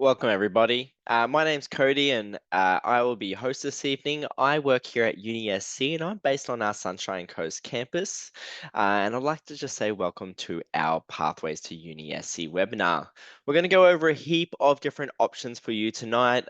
Welcome, everybody. My name's Cody, and I will be your host this evening. I work here at UniSC, and I'm based on our Sunshine Coast campus. And I'd like to just say welcome to our Pathways to UniSC webinar. We're going to go over a heap of different options for you tonight.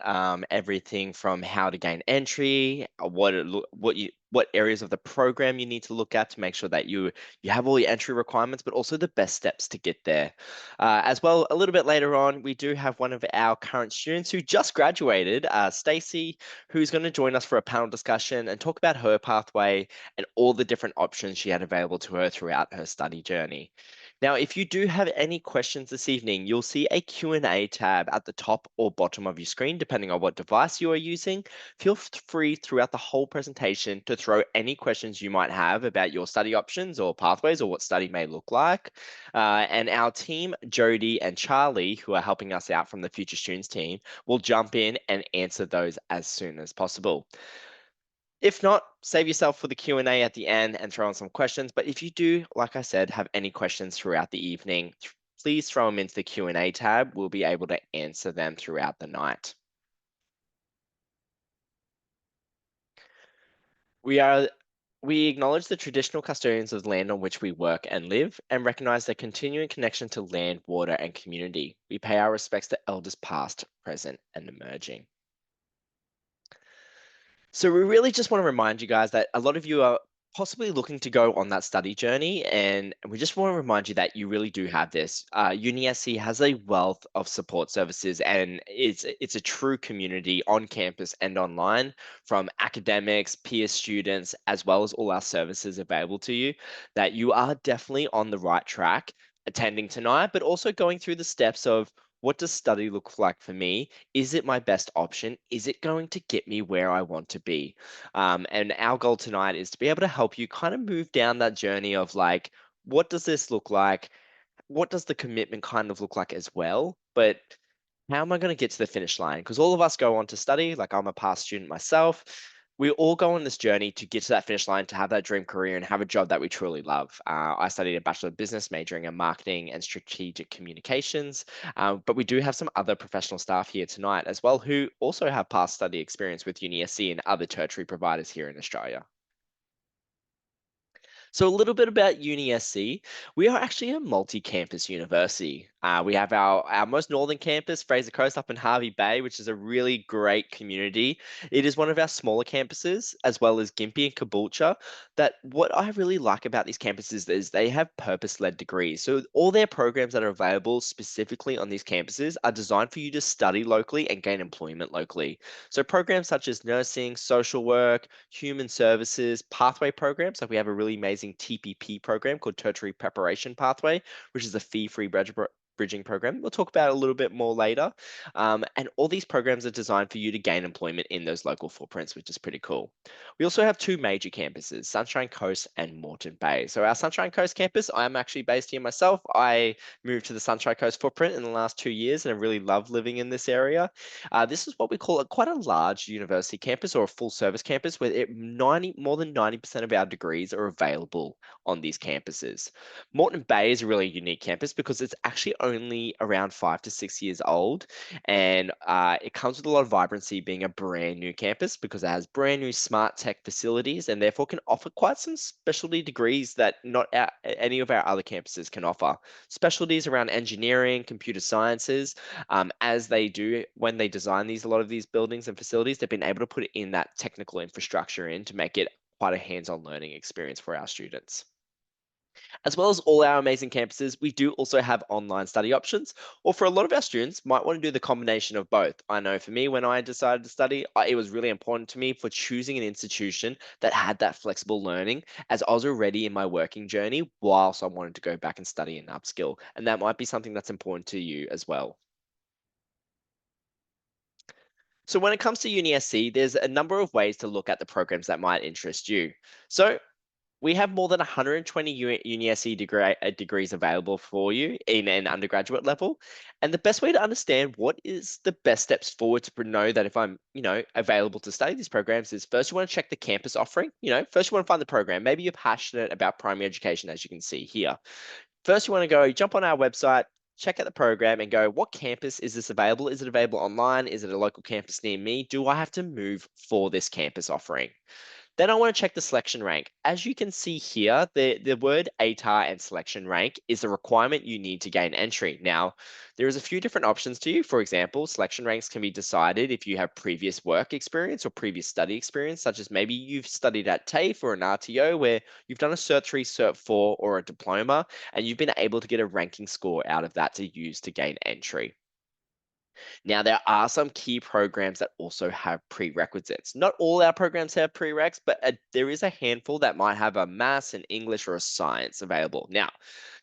Everything from how to gain entry, what areas of the program you need to look at to make sure that you have all your entry requirements, but also the best steps to get there. As well, a little bit later on, we do have one of our current students who just graduated, Stacey, who's going to join us for a panel discussion and talk about her pathway and all the different options she had available to her throughout her study journey. Now, if you do have any questions this evening, you'll see a Q&A tab at the top or bottom of your screen, depending on what device you are using. Feel free throughout the whole presentation to throw any questions you might have about your study options or pathways or what study may look like. And our team, Jody and Charlie, who are helping us out from the Future Students team, will jump in and answer those as soon as possible. If not, save yourself for the Q&A at the end and throw in some questions. But if you do, like I said, have any questions throughout the evening, please throw them into the Q&A tab. We'll be able to answer them throughout the night. We acknowledge the traditional custodians of the land on which we work and live and recognize their continuing connection to land, water, and community. We pay our respects to elders past, present, and emerging. So we really just want to remind you guys that a lot of you are possibly looking to go on that study journey, and we just want to remind you that you really do have this. UniSC has a wealth of support services, and it's a true community on campus and online, from academics, peer students, as well as all our services available to you, that you are definitely on the right track attending tonight, but also going through the steps of what does study look like for me? Is it my best option? Is it going to get me where I want to be? And our goal tonight is to be able to help you kind of move down that journey of like, what does this look like? What does the commitment kind of look like as well? But how am I going to get to the finish line? Because all of us go on to study, like I'm a past student myself. We all go on this journey to get to that finish line, to have that dream career and have a job that we truly love. I studied a Bachelor of Business, majoring in marketing and strategic communications. But we do have some other professional staff here tonight as well who also have past study experience with UniSC and other tertiary providers here in Australia. So a little bit about UniSC. We are actually a multi-campus university. We have our most northern campus, Fraser Coast, up in Hervey Bay, which is a really great community. It is one of our smaller campuses, as well as Gympie and Caboolture. That what I really like about these campuses is they have purpose-led degrees. So all their programs that are available specifically on these campuses are designed for you to study locally and gain employment locally. So programs such as nursing, social work, human services, pathway programs. Like we have a really amazing TPP program called Tertiary Preparation Pathway, which is a fee-free bridging program. We'll talk about it a little bit more later. And all these programs are designed for you to gain employment in those local footprints, which is pretty cool. We also have two major campuses, Sunshine Coast and Moreton Bay. So our Sunshine Coast campus, I'm actually based here myself. I moved to the Sunshine Coast footprint in the last 2 years and I really love living in this area. This is what we call quite a large university campus or a full service campus where more than 90% of our degrees are available on these campuses. Moreton Bay is a really unique campus because it's actually only around 5 to 6 years old, and it comes with a lot of vibrancy being a brand new campus because it has brand new smart tech facilities and therefore can offer quite some specialty degrees that not any of our other campuses can offer. Specialties around engineering, computer sciences, as they do when they design a lot of these buildings and facilities, they've been able to put in that technical infrastructure in to make it quite a hands-on learning experience for our students. As well as all our amazing campuses, we do also have online study options, or for a lot of our students, might want to do the combination of both. I know for me, when I decided to study, it was really important to me for choosing an institution that had that flexible learning, as I was already in my working journey whilst I wanted to go back and study and upskill. And that might be something that's important to you as well. So when it comes to UniSC, there's a number of ways to look at the programs that might interest you. So we have more than 120 UniSC degrees available for you in an undergraduate level. And the best way to understand what is the best steps forward to know that if I'm, available to study these programs is first you want to check the campus offering. First you want to find the program. Maybe you're passionate about primary education, as you can see here. First, you want to go jump on our website, check out the program and go, what campus is this available? Is it available online? Is it a local campus near me? Do I have to move for this campus offering? Then I want to check the selection rank. As you can see here, the word ATAR and selection rank is a requirement you need to gain entry. Now, there is a few different options to you. For example, selection ranks can be decided if you have previous work experience or previous study experience, such as maybe you've studied at TAFE or an RTO where you've done a Cert 3, Cert 4, or a diploma, and you've been able to get a ranking score out of that to use to gain entry. Now, there are some key programs that also have prerequisites. Not all our programs have prereqs, but there is a handful that might have a maths, an English, or a science available. Now,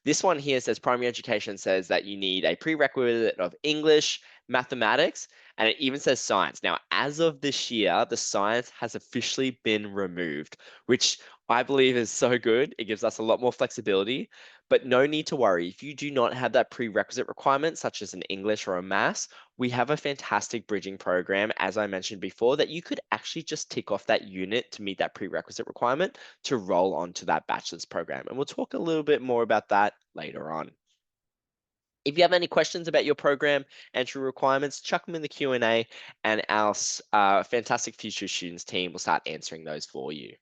this one here says primary education says that you need a prerequisite of English, mathematics, and it even says science. Now, as of this year, the science has officially been removed, which I believe is so good. It gives us a lot more flexibility, but no need to worry. If you do not have that prerequisite requirement, such as an English or a maths, we have a fantastic bridging program, as I mentioned before, that you could actually just tick off that unit to meet that prerequisite requirement to roll onto that bachelor's program. And we'll talk a little bit more about that later on. If you have any questions about your program entry requirements, chuck them in the Q&A and our fantastic future students team will start answering those for you.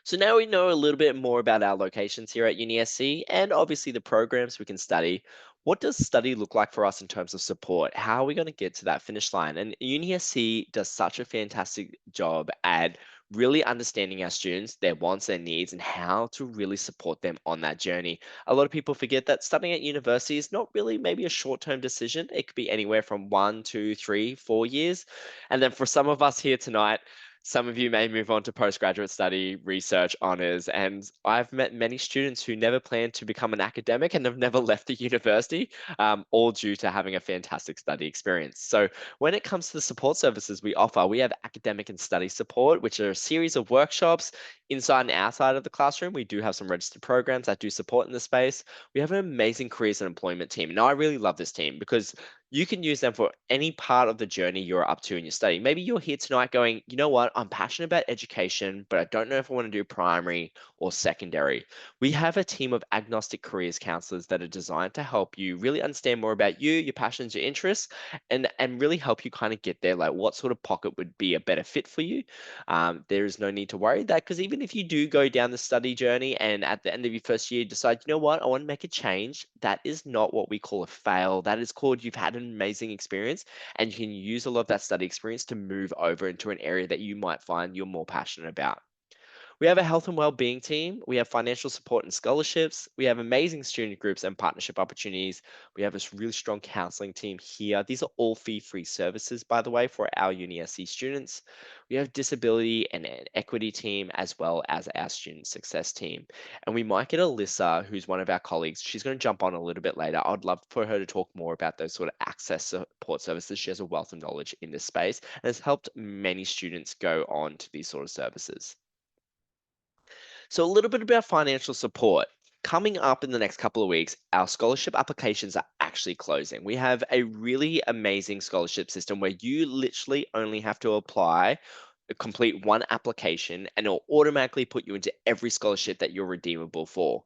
So now we know a little bit more about our locations here at UniSC and obviously the programs we can study. What does study look like for us in terms of support? How are we going to get to that finish line? And UniSC does such a fantastic job at really understanding our students, their wants, their needs, and how to really support them on that journey. A lot of people forget that studying at university is not really maybe a short-term decision. It could be anywhere from 1, 2, 3, 4 years. And then for some of us here tonight, some of you may move on to postgraduate study, research, honors, and I've met many students who never planned to become an academic and have never left the university, all due to having a fantastic study experience. So when it comes to the support services we offer, we have academic and study support, which are a series of workshops inside and outside of the classroom. We do have some registered programs that do support in the space. We have an amazing careers and employment team. And I really love this team because you can use them for any part of the journey you're up to in your study. Maybe you're here tonight going, you know what, I'm passionate about education, but I don't know if I want to do primary or secondary. We have a team of agnostic careers counselors that are designed to help you really understand more about you, your passions, your interests, and really help you kind of get there, like what sort of pocket would be a better fit for you. There is no need to worry that because even if you do go down the study journey and at the end of your first year decide, you know what, I want to make a change, that is not what we call a fail. That is called you've had an amazing experience and you can use a lot of that study experience to move over into an area that you might find you're more passionate about. We have a health and well-being team. We have financial support and scholarships. We have amazing student groups and partnership opportunities. We have this really strong counseling team here. These are all fee-free services, by the way, for our UniSC students. We have disability and an equity team as well as our student success team. And we might get Alyssa, who's one of our colleagues. She's going to jump on a little bit later. I'd love for her to talk more about those sort of access support services. She has a wealth of knowledge in this space and has helped many students go on to these sort of services. So, a little bit about financial support. Coming up in the next couple of weeks, our scholarship applications are actually closing. We have a really amazing scholarship system where you literally only have to apply, complete one application, and it'll automatically put you into every scholarship that you're redeemable for.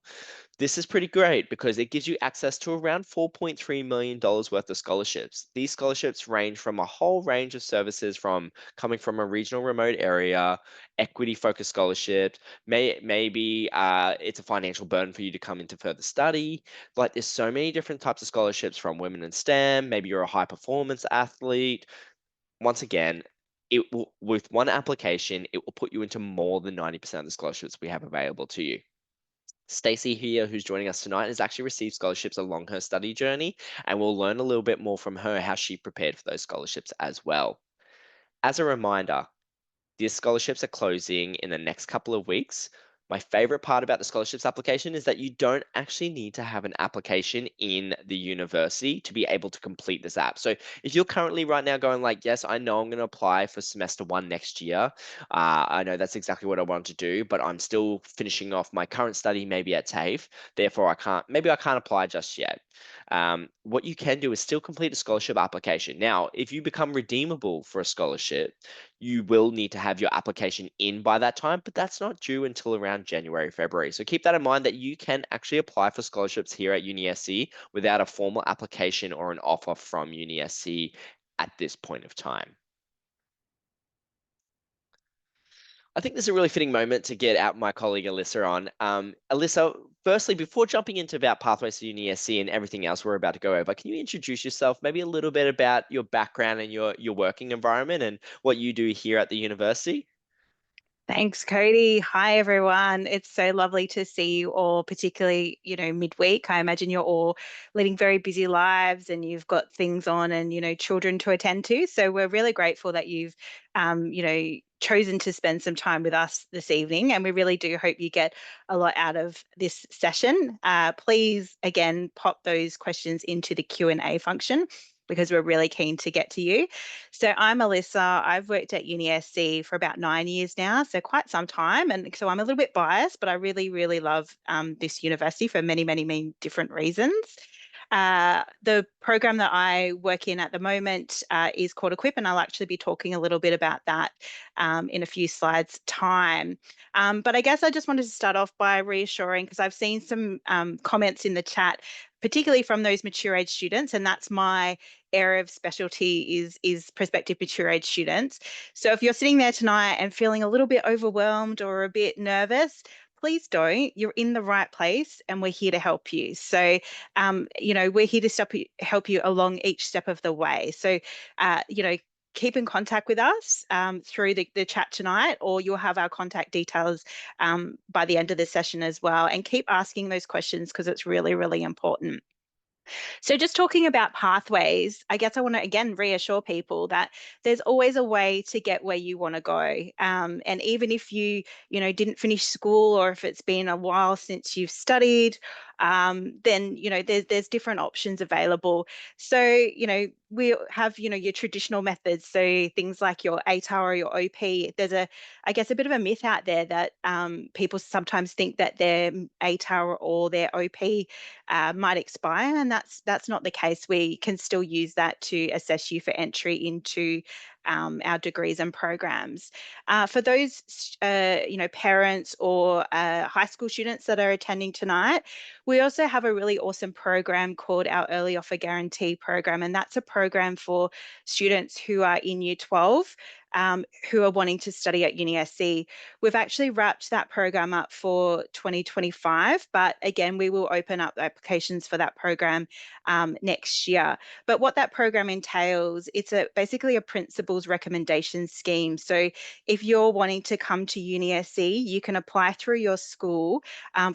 This is pretty great because it gives you access to around $4.3 million worth of scholarships. These scholarships range from a whole range of services from coming from a regional remote area, equity focused scholarships, maybe it's a financial burden for you to come into further study. Like there's so many different types of scholarships from women in STEM, maybe you're a high performance athlete. Once again, it will, with one application, it will put you into more than 90% of the scholarships we have available to you. Stacey here, who's joining us tonight, has actually received scholarships along her study journey, and we'll learn a little bit more from her how she prepared for those scholarships as well. As a reminder, these scholarships are closing in the next couple of weeks. My favorite part about the scholarships application is that you don't actually need to have an application in the university to be able to complete this app. So if you're currently right now going like, yes, I know I'm going to apply for semester one next year. I know that's exactly what I want to do, but I'm still finishing off my current study, maybe at TAFE. Therefore, maybe I can't apply just yet. What you can do is still complete a scholarship application. Now, if you become redeemable for a scholarship, you will need to have your application in by that time, but that's not due until around January, February. So keep that in mind that you can actually apply for scholarships here at UniSC without a formal application or an offer from UniSC at this point of time. I think this is a really fitting moment to get out my colleague Alyssa on. Alyssa, firstly, before jumping into about pathways to UniSC and everything else we're about to go over, can you introduce yourself, maybe a little bit about your background and your working environment and what you do here at the university? Thanks, Cody. Hi, everyone. It's so lovely to see you all, particularly, midweek. I imagine you're all leading very busy lives and you've got things on and, children to attend to. So we're really grateful that you've, chosen to spend some time with us this evening. And we really do hope you get a lot out of this session. Please, again, pop those questions into the Q&A function because we're really keen to get to you. So I'm Alyssa. I've worked at UniSC for about 9 years now, so quite some time. And so I'm a little bit biased, but I really, really love this university for many, many, many different reasons. The program that I work in at the moment is called Equip, and I'll actually be talking a little bit about that in a few slides' time. But I guess I just wanted to start off by reassuring, because I've seen some comments in the chat, particularly from those mature age students, and that's my area of specialty is prospective mature age students. So if you're sitting there tonight and feeling a little bit overwhelmed or a bit nervous, please don't. You're in the right place and we're here to help you. So, we're here to help you along each step of the way. So, keep in contact with us through the chat tonight, or you'll have our contact details by the end of the session as well. And keep asking those questions because it's really, really important. So just talking about pathways, I guess I want to again reassure people that there's always a way to get where you want to go. And even if didn't finish school, or if it's been a while since you've studied, then there's different options available. So we have your traditional methods, so things like your ATAR or your OP. There's I guess a bit of a myth out there that people sometimes think that their ATAR or their OP might expire, and that's not the case. We can still use that to assess you for entry into our degrees and programs. For those, parents or high school students that are attending tonight, we also have a really awesome program called our Early Offer Guarantee program, and that's a program for students who are in Year 12 who are wanting to study at UniSC. We've actually wrapped that program up for 2025, but again, we will open up applications for that program next year. But what that program entails, it's basically a principals recommendation scheme. So if you're wanting to come to UniSC, you can apply through your school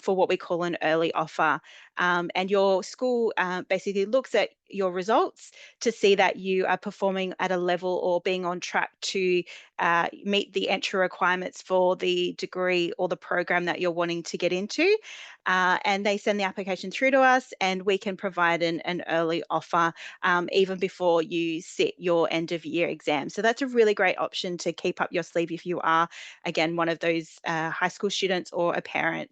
for what we call an early offer. And your school basically looks at your results to see that you are performing at a level or being on track to meet the entry requirements for the degree or the program that you're wanting to get into. And they send the application through to us, and we can provide an early offer even before you sit your end of year exam. So that's a really great option to keep up your sleeve if you are, again, one of those high school students or a parent.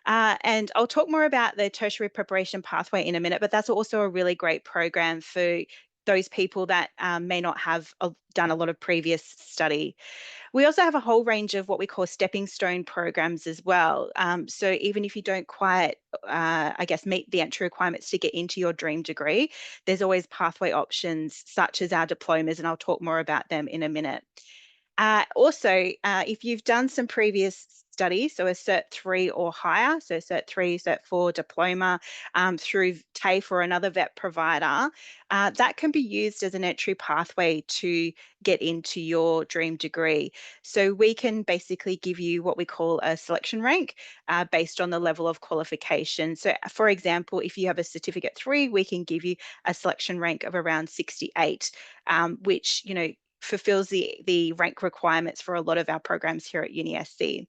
And I'll talk more about the tertiary preparation pathway in a minute, but that's also a really great program for those people that may not have done a lot of previous study. We also have a whole range of what we call stepping stone programs as well. So even if you don't quite, I guess, meet the entry requirements to get into your dream degree, there's always pathway options such as our diplomas, and I'll talk more about them in a minute. Also, if you've done some previous studies, so a Cert 3 or higher, so Cert 3, Cert 4 diploma through TAFE or another vet provider, that can be used as an entry pathway to get into your dream degree. So we can basically give you what we call a selection rank based on the level of qualification. So for example, if you have a Certificate 3, we can give you a selection rank of around 68, which, fulfills the rank requirements for a lot of our programs here at UniSC.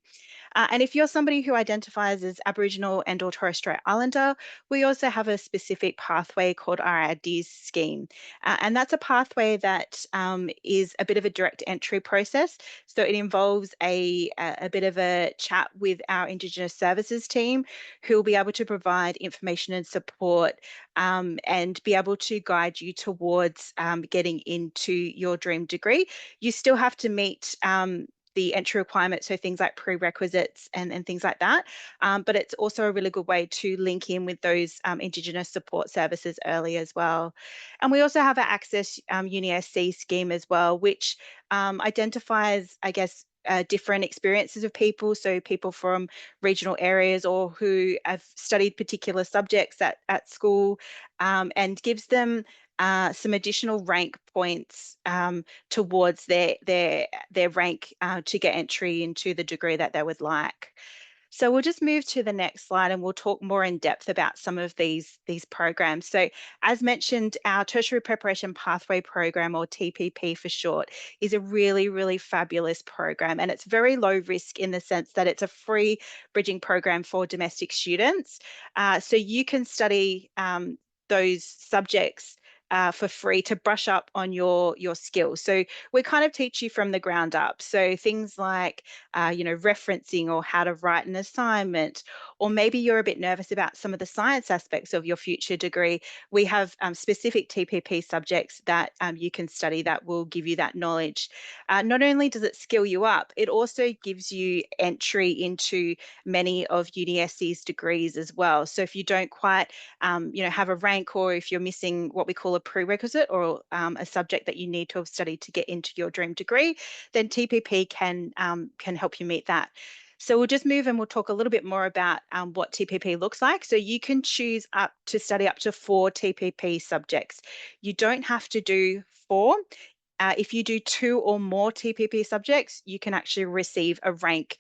And if you're somebody who identifies as Aboriginal and or Torres Strait Islander, we also have a specific pathway called our IDs scheme. And that's a pathway that is a bit of a direct entry process. So it involves a bit of a chat with our Indigenous services team who will be able to provide information and support and be able to guide you towards getting into your dream degree. You still have to meet the entry requirements, so things like prerequisites and things like that. But it's also a really good way to link in with those Indigenous support services early as well. And we also have our Access UniSC scheme as well, which identifies, I guess, different experiences of people. So people from regional areas or who have studied particular subjects at school and gives them some additional rank points towards their rank to get entry into the degree that they would like. So we'll just move to the next slide and we'll talk more in depth about some of these programs. So as mentioned, our Tertiary Preparation Pathway Program, or TPP for short, is a really, really fabulous program. And it's very low risk in the sense that it's a free bridging program for domestic students. So you can study those subjects for free to brush up on your skills. So we kind of teach you from the ground up. So things like referencing or how to write an assignment, or maybe you're a bit nervous about some of the science aspects of your future degree. We have specific TPP subjects that you can study that will give you that knowledge. Not only does it skill you up, it also gives you entry into many of UniSC's degrees as well. So if you don't quite have a rank, or if you're missing what we call a prerequisite or a subject that you need to have studied to get into your dream degree, then TPP can help you meet that. So we'll just move and we'll talk a little bit more about what TPP looks like. So you can choose up to study up to 4 TPP subjects. You don't have to do 4. If you do 2 or more TPP subjects, you can actually receive a rank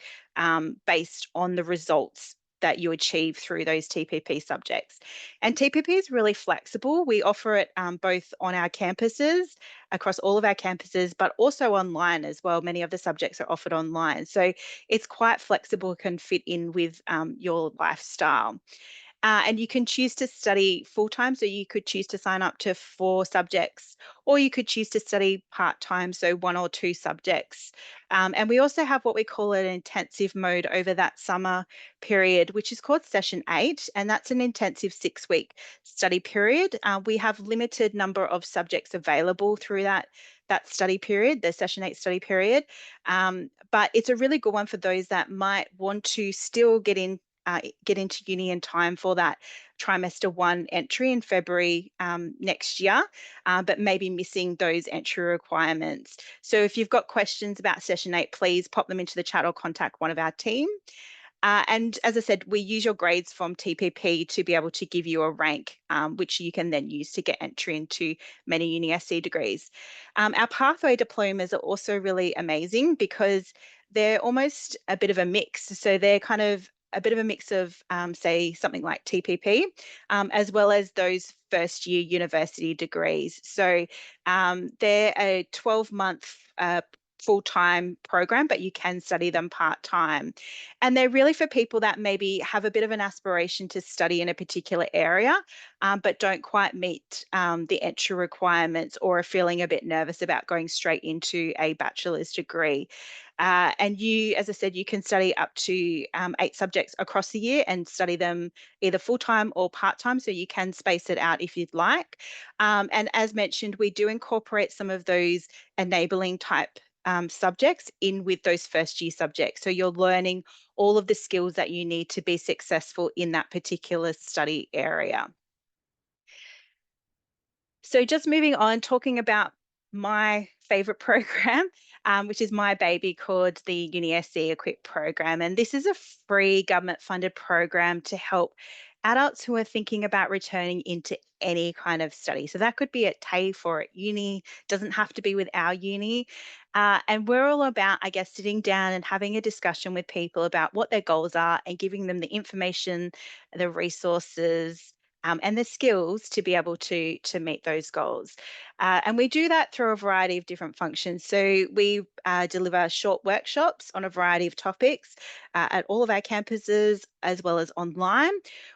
based on the results that you achieve through those TPP subjects. And TPP is really flexible. We offer it both on our campuses, across all of our campuses, but also online as well. Many of the subjects are offered online. So it's quite flexible, can fit in with your lifestyle. And you can choose to study full time. So you could choose to sign up to 4 subjects, or you could choose to study part time, so 1 or 2 subjects. And we also have what we call an intensive mode over that summer period, which is called Session 8. And that's an intensive 6-week study period. We have limited number of subjects available through that study period, the Session 8 study period. But it's a really good one for those that might want to still get into uni in time for that trimester 1 entry in February next year, but maybe missing those entry requirements. So if you've got questions about Session 8, please pop them into the chat or contact one of our team. And as I said, we use your grades from TPP to be able to give you a rank, which you can then use to get entry into many UniSC degrees. Our pathway diplomas are also really amazing because they're almost a bit of a mix. So they're kind of a bit of a mix of, say, something like TPP, as well as those first year university degrees. So they're a 12-month full-time program, but you can study them part-time. And they're really for people that maybe have a bit of an aspiration to study in a particular area, but don't quite meet the entry requirements, or are feeling a bit nervous about going straight into a bachelor's degree. And you, as I said, you can study up to 8 subjects across the year and study them either full-time or part-time, so you can space it out if you'd like. And as mentioned, we do incorporate some of those enabling type subjects in with those first year subjects. So you're learning all of the skills that you need to be successful in that particular study area. So just moving on, talking about my favorite program, which is my baby, called the UniSC Equip program. And this is a free government funded program to help adults who are thinking about returning into any kind of study. So that could be at TAFE or at uni, doesn't have to be with our uni. And we're all about, I guess, sitting down and having a discussion with people about what their goals are and giving them the information, the resources, and the skills to be able to meet those goals. And we do that through a variety of different functions. So we deliver short workshops on a variety of topics at all of our campuses as well as online.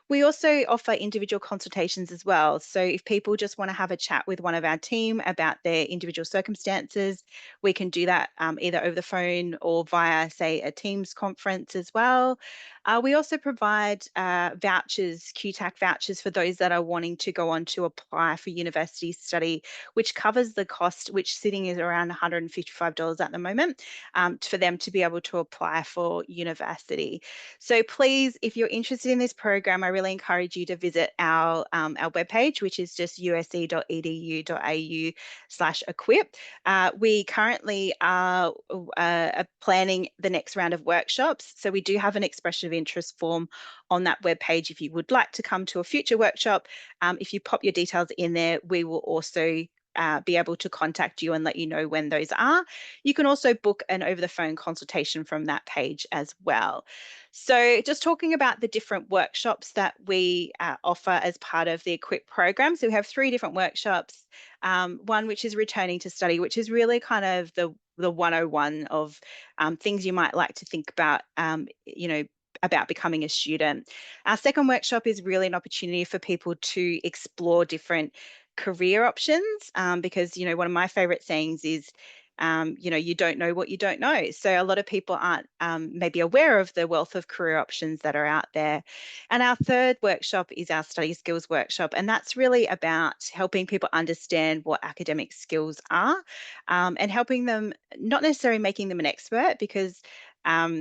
We also offer individual consultations as well. So if people just want to have a chat with one of our team about their individual circumstances, we can do that either over the phone or via, say, a Teams conference as well. We also provide vouchers, QTAC vouchers for those that are wanting to go on to apply for university study, which covers the cost, which sitting is around $155 at the moment, for them to be able to apply for university. So please, if you're interested in this program, I really encourage you to visit our webpage, which is just usc.edu.au/equip. We currently are planning the next round of workshops. So we do have an expression of interest form on that webpage if you would like to come to a future workshop. If you pop your details in there, we will also be able to contact you and let you know when those are. You can also book an over the phone consultation from that page as well. So just talking about the different workshops that we offer as part of the Equip program. So we have 3 different workshops. One which is returning to study, which is really kind of the 101 of things you might like to think about, about becoming a student. Our second workshop is really an opportunity for people to explore different career options, because one of my favorite sayings is you don't know what you don't know. So a lot of people aren't maybe aware of the wealth of career options that are out there. And our third workshop is our study skills workshop, and that's really about helping people understand what academic skills are, and helping them, not necessarily making them an expert, because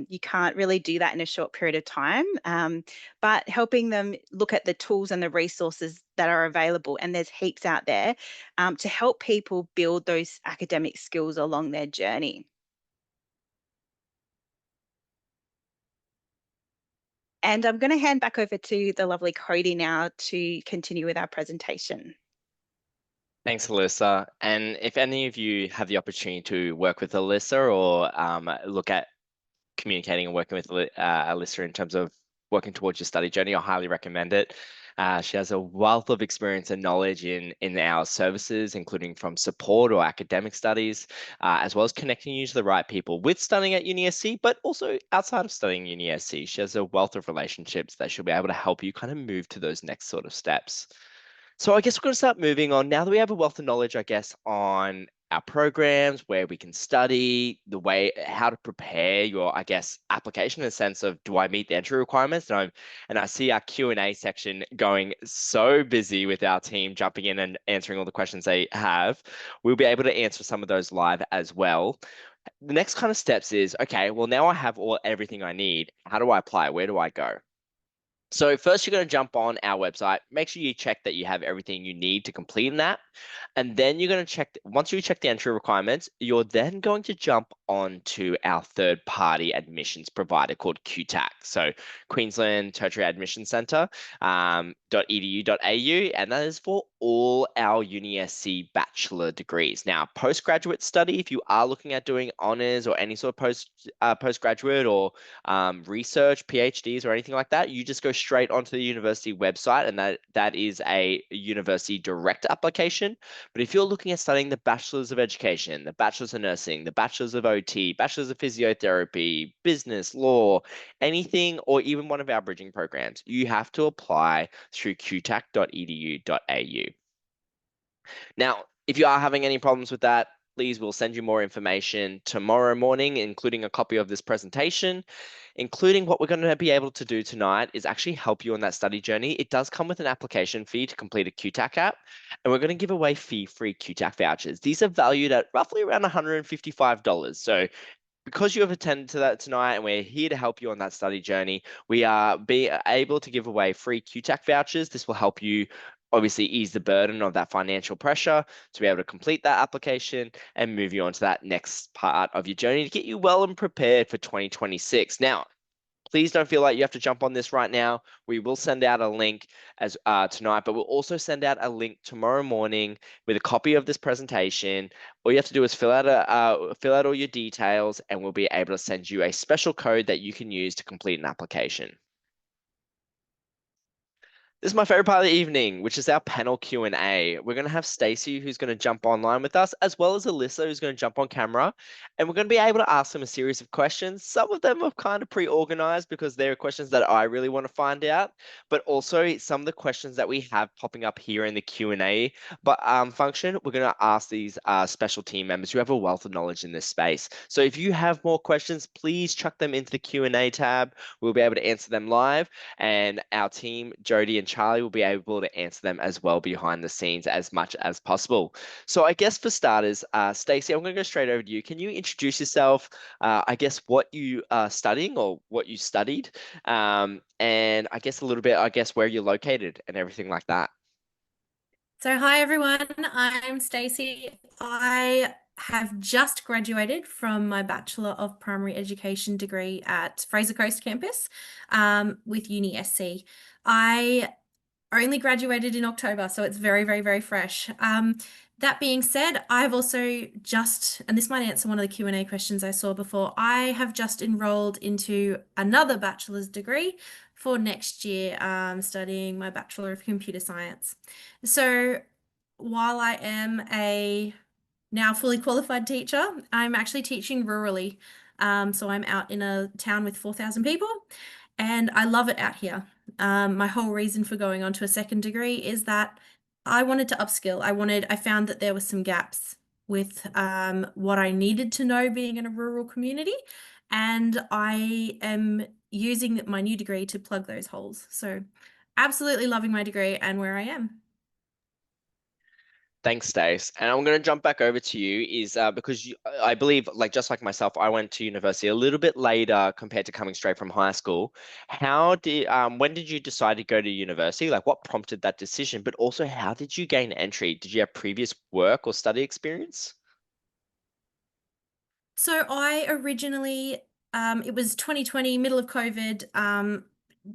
you can't really do that in a short period of time, but helping them look at the tools and the resources that are available, and there's heaps out there, to help people build those academic skills along their journey. And I'm going to hand back over to the lovely Cody now to continue with our presentation. Thanks, Alyssa. And if any of you have the opportunity to work with Alyssa or look at communicating and working with Alyssa in terms of working towards your study journey, I highly recommend it. She has a wealth of experience and knowledge in our services, including from support or academic studies, as well as connecting you to the right people with studying at UniSC, but also outside of studying UniSC. She has a wealth of relationships that she'll be able to help you kind of move to those next sort of steps. So I guess we're going to start moving on now that we have a wealth of knowledge, I guess, on our programs, where we can study, the way, how to prepare your, I guess, application in the sense of, do I meet the entry requirements? And I see our Q&A section going so busy with our team jumping in and answering all the questions they have. We'll be able to answer some of those live as well. The next kind of steps is, okay, well, now I have everything I need. How do I apply? Where do I go? So first, you're going to jump on our website. Make sure you check that you have everything you need to complete in that. And then you're going to check, once you check the entry requirements, you're then going to jump on to our third-party admissions provider called QTAC. So Queensland Tertiary Admission Centre, .edu.au, and that is for all our UniSC bachelor degrees. Now, postgraduate study, if you are looking at doing honours or any sort of postgraduate or research, PhDs or anything like that, you just go straight onto the university website, and that is a university direct application. But if you're looking at studying the Bachelors of Education, the Bachelors of Nursing, the Bachelors of OT, Bachelors of Physiotherapy, Business, Law, anything, or even one of our bridging programs, you have to apply through qtac.edu.au. Now, if you are having any problems with that, please, we'll send you more information tomorrow morning, including a copy of this presentation, including what we're going to be able to do tonight is actually help you on that study journey. It does come with an application fee to complete a QTAC app, and we're going to give away fee-free QTAC vouchers. These are valued at roughly around $155. So because you have attended to that tonight and we're here to help you on that study journey, we are able to give away free QTAC vouchers. This will help you obviously ease the burden of that financial pressure to be able to complete that application and move you on to that next part of your journey to get you well and prepared for 2026. Now, please don't feel like you have to jump on this right now. We will send out a link as tonight, but we'll also send out a link tomorrow morning with a copy of this presentation. All you have to do is fill out all your details, and we'll be able to send you a special code that you can use to complete an application. This is my favorite part of the evening, which is our panel Q&A. We're going to have Stacey, who's going to jump online with us, as well as Alyssa, who's going to jump on camera. And we're going to be able to ask them a series of questions. Some of them are kind of pre-organized because they're questions that I really want to find out, but also some of the questions that we have popping up here in the Q&A function, we're going to ask these special team members who have a wealth of knowledge in this space. So if you have more questions, please chuck them into the Q&A tab. We'll be able to answer them live, and our team, Jody and Charlie, will be able to answer them as well behind the scenes as much as possible. So I guess for starters, Stacey, I'm going to go straight over to you. Can you introduce yourself, I guess what you are studying or what you studied, and I guess a little bit, I guess where you're located and everything like that. So hi everyone, I'm Stacey. I have just graduated from my Bachelor of Primary Education degree at Fraser Coast campus with UniSC. I only graduated in October, so it's very, very, very fresh. That being said, I've also just, and this might answer one of the Q&A questions I saw before, I have just enrolled into another bachelor's degree for next year, studying my Bachelor of Computer Science. So while I am a now fully qualified teacher, I'm actually teaching rurally. So I'm out in a town with 4,000 people, and I love it out here. My whole reason for going on to a second degree is that I wanted to upskill. I found that there were some gaps with what I needed to know being in a rural community, and I am using my new degree to plug those holes. So absolutely loving my degree and where I am. Thanks, Stace. And I'm going to jump back over to you is because I believe, like just like myself, I went to university a little bit later compared to coming straight from high school. When did you decide to go to university? Like what prompted that decision? But also, how did you gain entry? Did you have previous work or study experience? So I originally, it was 2020, middle of COVID,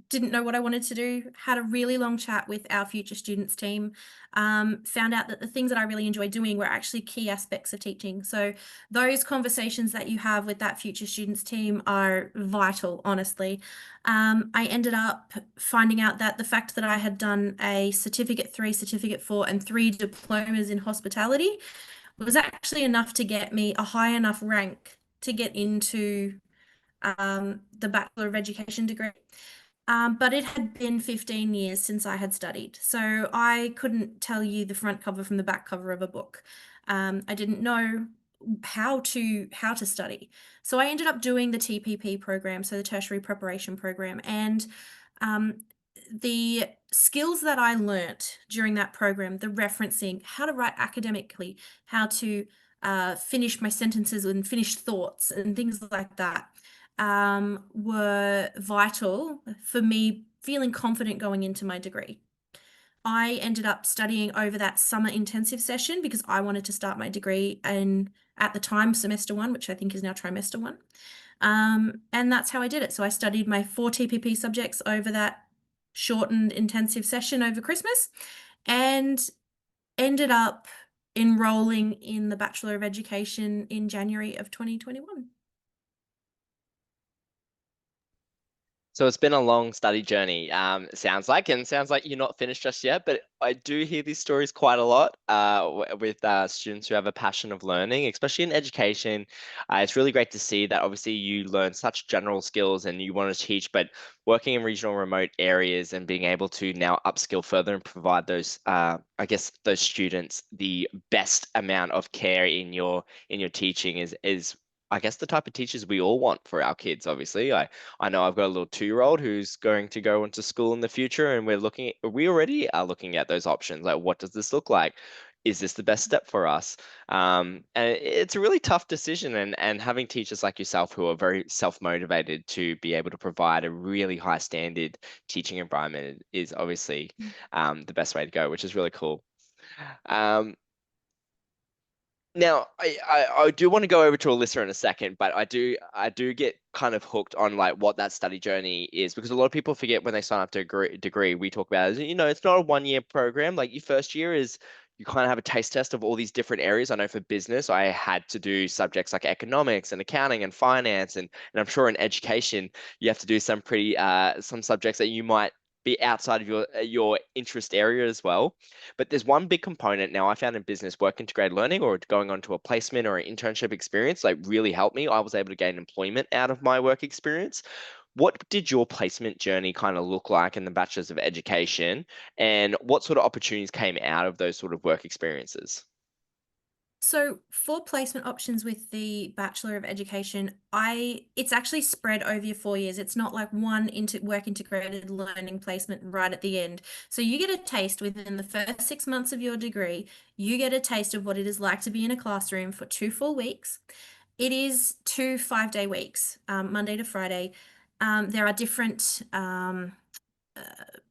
didn't know what I wanted to do, had a really long chat with our future students team, found out that the things that I really enjoyed doing were actually key aspects of teaching. So those conversations that you have with that future students team are vital, honestly. I ended up finding out that the fact that I had done a Certificate 3, Certificate 4, and 3 diplomas in hospitality was actually enough to get me a high enough rank to get into the Bachelor of Education degree. But it had been 15 years since I had studied, so I couldn't tell you the front cover from the back cover of a book. I didn't know how to study. So I ended up doing the TPP program, so the tertiary preparation program, and um, the skills that I learnt during that program, the referencing, how to write academically, how to finish my sentences and finish thoughts and things like that, were vital for me feeling confident going into my degree. I ended up studying over that summer intensive session because I wanted to start my degree in, at the time, semester one, which I think is now trimester one. And that's how I did it. So I studied my 4 TPP subjects over that shortened intensive session over Christmas and ended up enrolling in the Bachelor of Education in January of 2021. So it's been a long study journey, it sounds like you're not finished just yet, but I do hear these stories quite a lot with students who have a passion of learning, especially in education. It's really great to see that obviously you learn such general skills and you want to teach, but working in regional remote areas and being able to now upskill further and provide those, I guess, those students the best amount of care in your teaching is I guess the type of teachers we all want for our kids, obviously. I know I've got a little 2-year-old who's going to go into school in the future, and we already are looking at those options. Like, what does this look like? Is this the best step for us? And it's a really tough decision, and having teachers like yourself who are very self-motivated to be able to provide a really high standard teaching environment is obviously the best way to go, which is really cool. Um, Now, I do want to go over to Alyssa in a second, but I do get kind of hooked on like what that study journey is because a lot of people forget when they sign up to a degree, we talk about it, it's not a 1 year program. Like your first year is you kind of have a taste test of all these different areas. I know for business, I had to do subjects like economics and accounting and finance, and I'm sure in education you have to do some pretty some subjects that you might be outside of your interest area as well. But there's one big component now I found in business, work integrated learning or going on to a placement or an internship experience, like really helped me. I was able to gain employment out of my work experience. What did your placement journey kind of look like in the Bachelor's of Education, and what sort of opportunities came out of those sort of work experiences? So for placement options with the Bachelor of Education, it's actually spread over your 4 years. It's not like one work integrated learning placement right at the end. So you get a taste within the first 6 months of your degree. You get a taste of what it is like to be in a classroom for 2 full weeks. It is 2 5-day weeks, Monday to Friday. There are different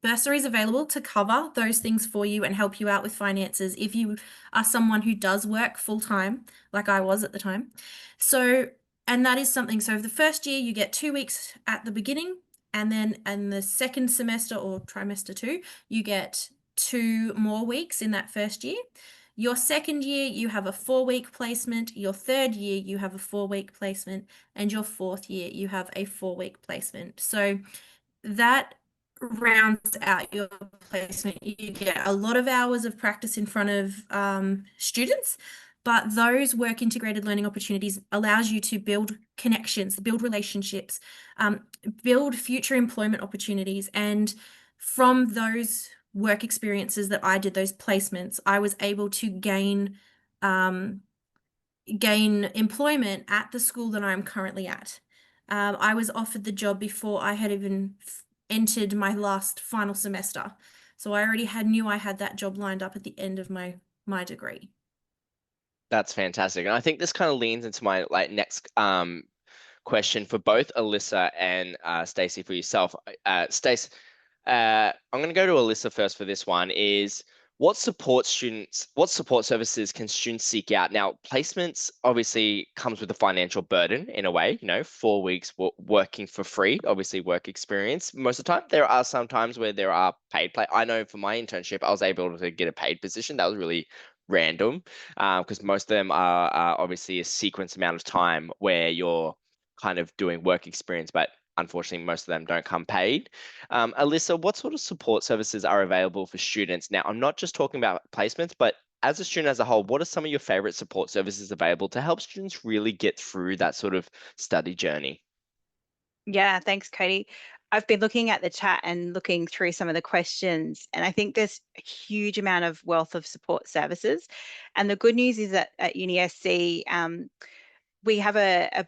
bursaries available to cover those things for you and help you out with finances if you are someone who does work full time, like I was at the time. So, and that is something. So, the first year you get 2 weeks at the beginning, and then in the second semester or trimester two, you get 2 more weeks in that first year. Your second year, you have a 4 week placement. Your third year, you have a 4 week placement. And your fourth year, you have a 4 week placement. So that rounds out your placement. You get a lot of hours of practice in front of students, but those work integrated learning opportunities allows you to build connections, build relationships, build future employment opportunities. And from those work experiences that I did, those placements, I was able to gain employment at the school that I'm currently at. I was offered the job before I had even entered my last final semester. So I already knew I had that job lined up at the end of my degree. That's fantastic. And I think this kind of leans into my next question for both Alyssa and Stacey for yourself. Stace, I'm going to go to Alyssa first for this one. Is what support services can students seek out? Now, placements obviously comes with a financial burden in a way, 4 weeks working for free, obviously work experience. Most of the time, there are some times where there are paid play. I know for my internship, I was able to get a paid position. That was really random because most of them are obviously a sequence amount of time where you're kind of doing work experience, but unfortunately, most of them don't come paid. Alyssa, what sort of support services are available for students? Now, I'm not just talking about placements, but as a student as a whole, what are some of your favorite support services available to help students really get through that sort of study journey? Yeah, thanks, Cody. I've been looking at the chat and looking through some of the questions, and I think there's a huge amount of wealth of support services. And the good news is that at UniSC, we have a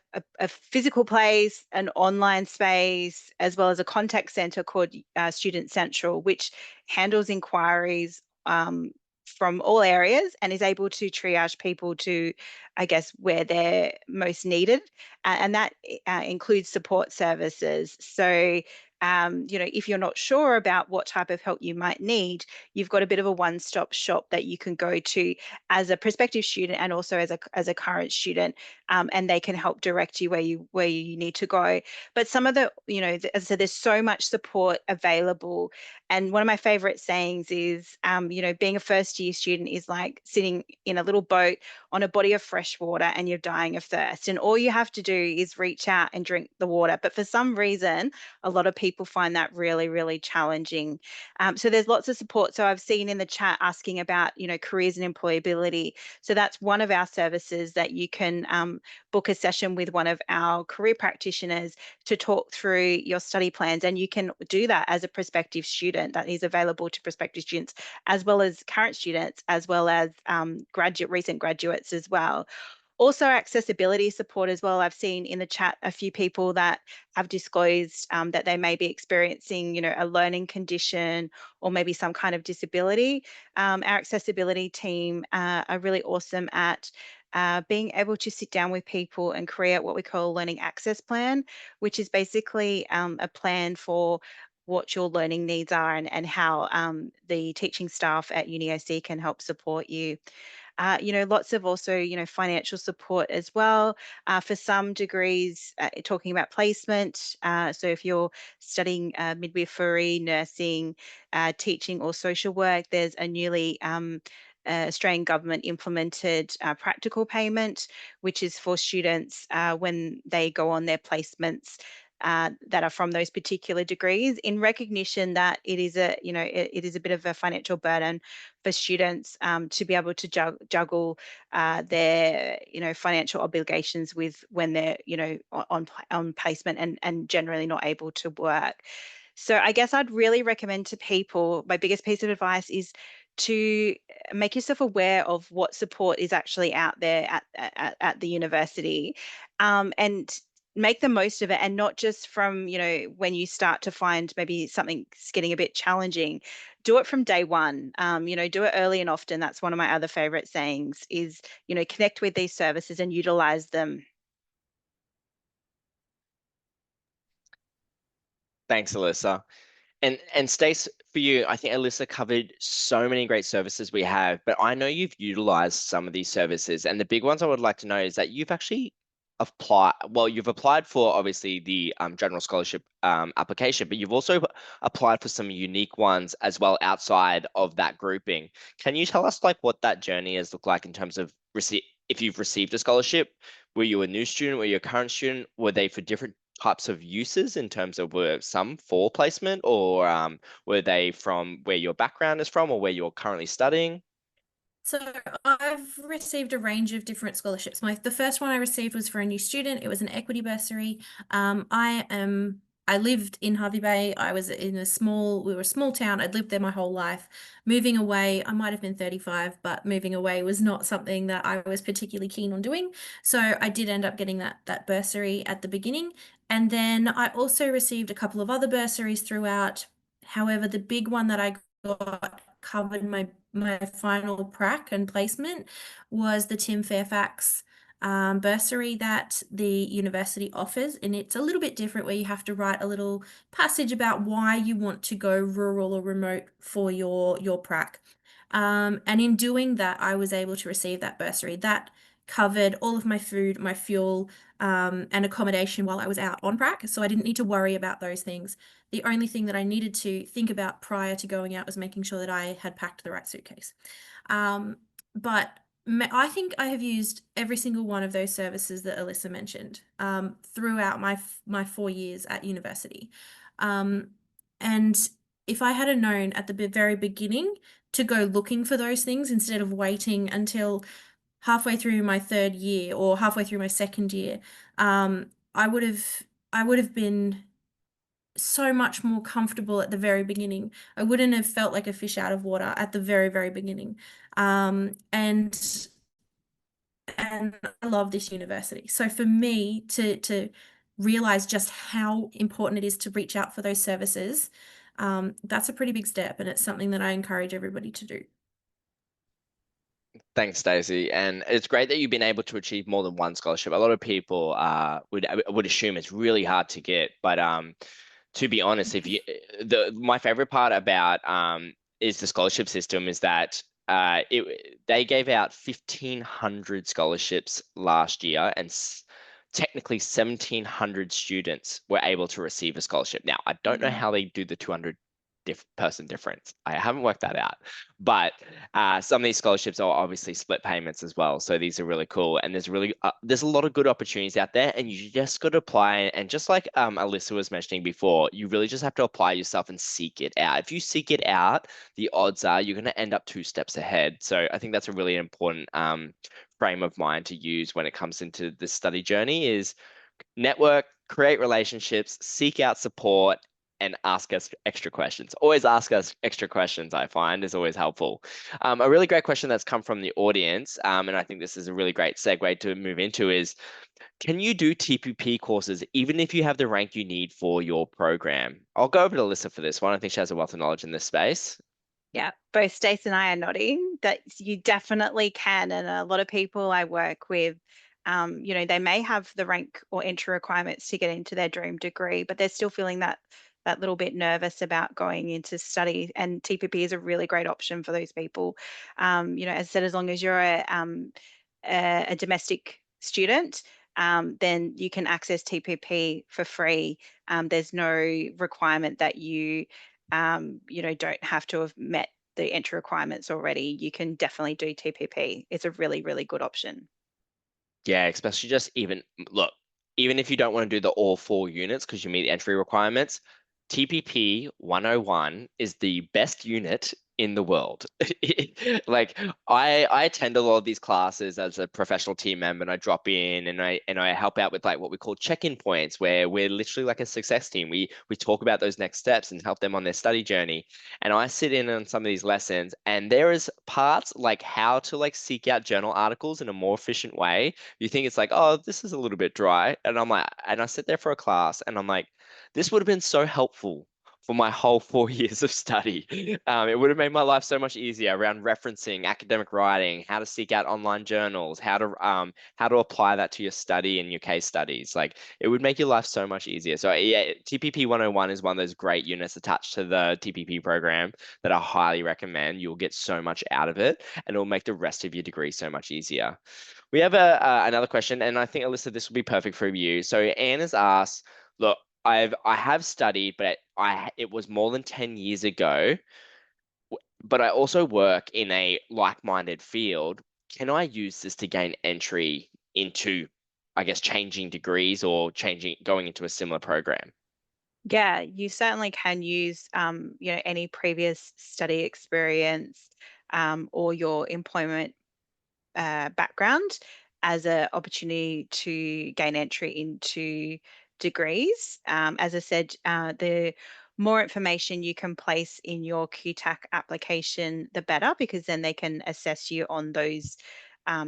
physical place, an online space, as well as a contact center called Student Central, which handles inquiries from all areas and is able to triage people to, I guess, where they're most needed. And that includes support services. So, if you're not sure about what type of help you might need, you've got a bit of a one-stop shop that you can go to as a prospective student and also as a current student, and they can help direct you where you need to go. But some of the, as I said, there's so much support available. And one of my favorite sayings is, being a first year student is like sitting in a little boat on a body of fresh water and you're dying of thirst. And all you have to do is reach out and drink the water. But for some reason, a lot of people find that really, really challenging. So there's lots of support. So I've seen in the chat asking about, careers and employability. So that's one of our services that you can book a session with one of our career practitioners to talk through your study plans. And you can do that as a prospective student. That is available to prospective students as well as current students, as well as recent graduates as well. Also, accessibility support as well. I've seen in the chat a few people that have disclosed that they may be experiencing, a learning condition or maybe some kind of disability. Our accessibility team are really awesome at being able to sit down with people and create what we call a learning access plan, which is basically a plan for what your learning needs are and how the teaching staff at UniSC can help support you. Lots of also, financial support as well. For some degrees, talking about placement. So if you're studying midwifery, nursing, teaching or social work, there's a newly Australian government implemented practical payment, which is for students when they go on their placements. that are from those particular degrees, in recognition that it is a, it is a bit of a financial burden for students to be able to juggle their, financial obligations with when they're, on placement and generally not able to work. So I guess I'd really recommend to people, my biggest piece of advice is to make yourself aware of what support is actually out there at the university, and make the most of it, and not just from, when you start to find maybe something's getting a bit challenging. Do it from day one. Do it early and often. That's one of my other favorite sayings is, connect with these services and utilize them. Thanks, Alyssa. And Stace, for you, I think Alyssa covered so many great services we have, but I know you've utilized some of these services. And the big ones I would like to know is that you've actually you've applied for obviously the general scholarship application, but you've also applied for some unique ones as well outside of that grouping. Can you tell us like what that journey has looked like in terms of if you've received a scholarship? Were you a new student? Were you a current student? Were they for different types of uses in terms of were some for placement, or were they from where your background is from or where you're currently studying? So I've received a range of different scholarships. The first one I received was for a new student. It was an equity bursary. I lived in Hervey Bay. I was in we were a small town. I'd lived there my whole life. Moving away, I might have been 35, but moving away was not something that I was particularly keen on doing. So I did end up getting that bursary at the beginning. And then I also received a couple of other bursaries throughout. However, the big one that I got covered my final prac and placement was the Tim Fairfax bursary that the university offers, and it's a little bit different where you have to write a little passage about why you want to go rural or remote for your prac. And in doing that, I was able to receive that bursary. That covered all of my food, my fuel, and accommodation while I was out on prac, so I didn't need to worry about those things. The only thing that I needed to think about prior to going out was making sure that I had packed the right suitcase. But I think I have used every single one of those services that Alyssa mentioned throughout my 4 years at university. And if I had known at the very beginning to go looking for those things instead of waiting until halfway through my 3rd year or halfway through my 2nd year, I would have been so much more comfortable at the very beginning. I wouldn't have felt like a fish out of water at the very, very beginning. And I love this university. So for me to realize just how important it is to reach out for those services, that's a pretty big step, and it's something that I encourage everybody to do. Thanks, Stacey. And it's great that you've been able to achieve more than one scholarship. A lot of people would assume it's really hard to get, but to be honest, if you my favorite part about is the scholarship system is that they gave out 1,500 scholarships last year, and technically 1,700 students were able to receive a scholarship. Now, I don't know how they do the 200 person difference. I haven't worked that out, but some of these scholarships are obviously split payments as well. So these are really cool, and there's a lot of good opportunities out there, and you just got to apply. And just like Alyssa was mentioning before, you really just have to apply yourself and seek it out. If you seek it out, the odds are you're going to end up 2 steps ahead. So I think that's a really important frame of mind to use when it comes into the study journey is network, create relationships, seek out support, and ask us extra questions. Always ask us extra questions, I find, is always helpful. A really great question that's come from the audience, and I think this is a really great segue to move into is, can you do TPP courses even if you have the rank you need for your program? I'll go over to Alyssa for this one. I think she has a wealth of knowledge in this space. Yeah, both Stace and I are nodding that you definitely can. And a lot of people I work with, they may have the rank or entry requirements to get into their dream degree, but they're still feeling that little bit nervous about going into study. And TPP is a really great option for those people. As I said, as long as you're a domestic student, then you can access TPP for free. There's no requirement that you don't have to have met the entry requirements already. You can definitely do TPP. It's a really, really good option. Yeah, especially just even look, even if you don't want to do the all 4 units because you meet the entry requirements, TPP 101 is the best unit in the world. Like I attend a lot of these classes as a professional team member, and I drop in and I help out with like what we call check-in points, where we're literally like a success team. We talk about those next steps and help them on their study journey. And I sit in on some of these lessons, and there is parts like how to like seek out journal articles in a more efficient way. You think it's like, oh, this is a little bit dry. And I'm like, and I sit there for a class and I'm like, this would have been so helpful for my whole 4 years of study. It would have made my life so much easier around referencing, academic writing, how to seek out online journals, how to apply that to your study and your case studies. Like it would make your life so much easier. So yeah, TPP 101 is one of those great units attached to the TPP program that I highly recommend. You'll get so much out of it, and it'll make the rest of your degree so much easier. We have another question, and I think Alyssa, this will be perfect for you. So Anne has asked, look, I have studied, but it was more than 10 years ago, but I also work in a like-minded field. Can I use this to gain entry into, I guess, changing degrees or going into a similar program? Yeah, you certainly can use, any previous study experience, or your employment background as an opportunity to gain entry into degrees. As I said, the more information you can place in your QTAC application, the better, because then they can assess you on those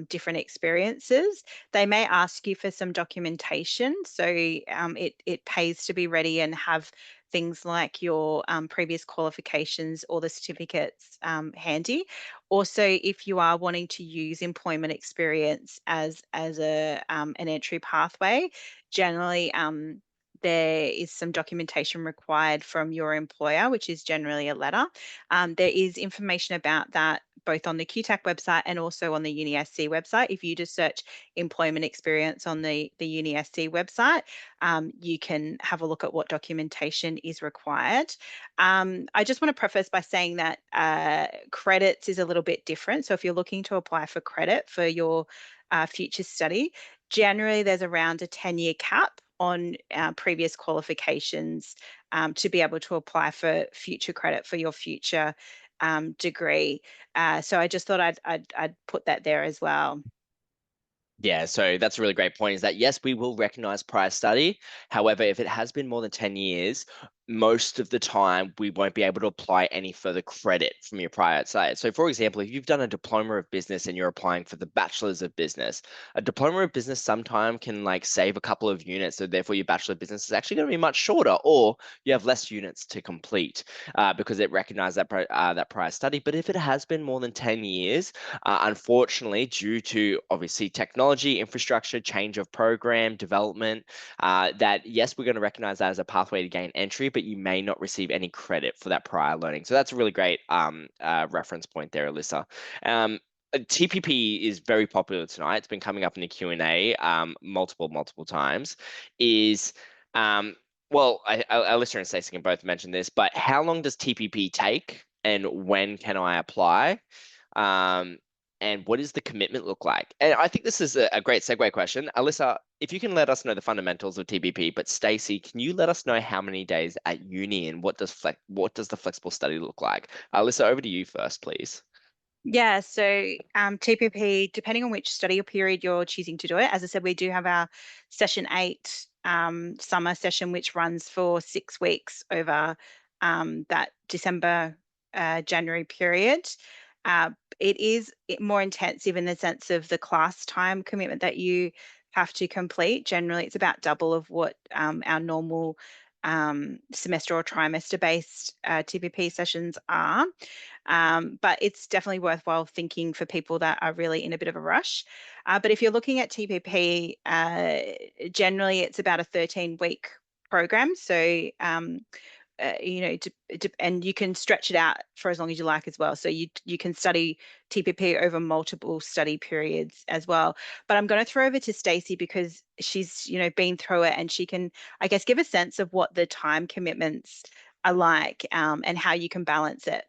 different experiences. They may ask you for some documentation, so it pays to be ready and have things like your previous qualifications or the certificates handy. Also, if you are wanting to use employment experience as an entry pathway, generally there is some documentation required from your employer, which is generally a letter. There is information about that both on the QTAC website and also on the UniSC website. If you just search employment experience on the UniSC website, you can have a look at what documentation is required. I just want to preface by saying that credits is a little bit different. So if you're looking to apply for credit for your future study, generally there's around a 10-year cap on previous qualifications to be able to apply for future credit for your future degree. So I just thought I'd put that there as well. Yeah, so that's a really great point, is that yes, we will recognize prior study. However, if it has been more than 10 years, most of the time we won't be able to apply any further credit from your prior study. So for example, if you've done a diploma of business and you're applying for the bachelor's of business, a diploma of business sometime can like save a couple of units. So therefore your bachelor of business is actually going to be much shorter, or you have less units to complete because it recognized that prior study. But if it has been more than 10 years, unfortunately, due to obviously technology, infrastructure, change of program, development, that yes, we're going to recognize that as a pathway to gain entry, but you may not receive any credit for that prior learning. So that's a really great reference point there, Alyssa. TPP is very popular tonight. It's been coming up in the Q&A multiple times. Well, Alyssa and Stacey can both mention this, but how long does TPP take, and when can I apply? Um, and what does the commitment look like? And I think this is a great segue question. Alyssa, if you can let us know the fundamentals of TPP, but Stacey, can you let us know how many days at uni and what does the flexible study look like? Alyssa, over to you first, please. Yeah, so TPP, depending on which study period you're choosing to do it, as I said, we do have our session 8 summer session, which runs for 6 weeks over that December, January period. It is more intensive in the sense of the class time commitment that you have to complete. Generally, it's about double of what our normal semester or trimester based TPP sessions are. But it's definitely worthwhile thinking for people that are really in a bit of a rush. But if you're looking at TPP, generally it's about a 13-week program. So, and you can stretch it out for as long as you like as well. So you can study TPP over multiple study periods as well. But I'm going to throw over to Stacey because she's been through it, and she can, I guess, give a sense of what the time commitments are like, and how you can balance it.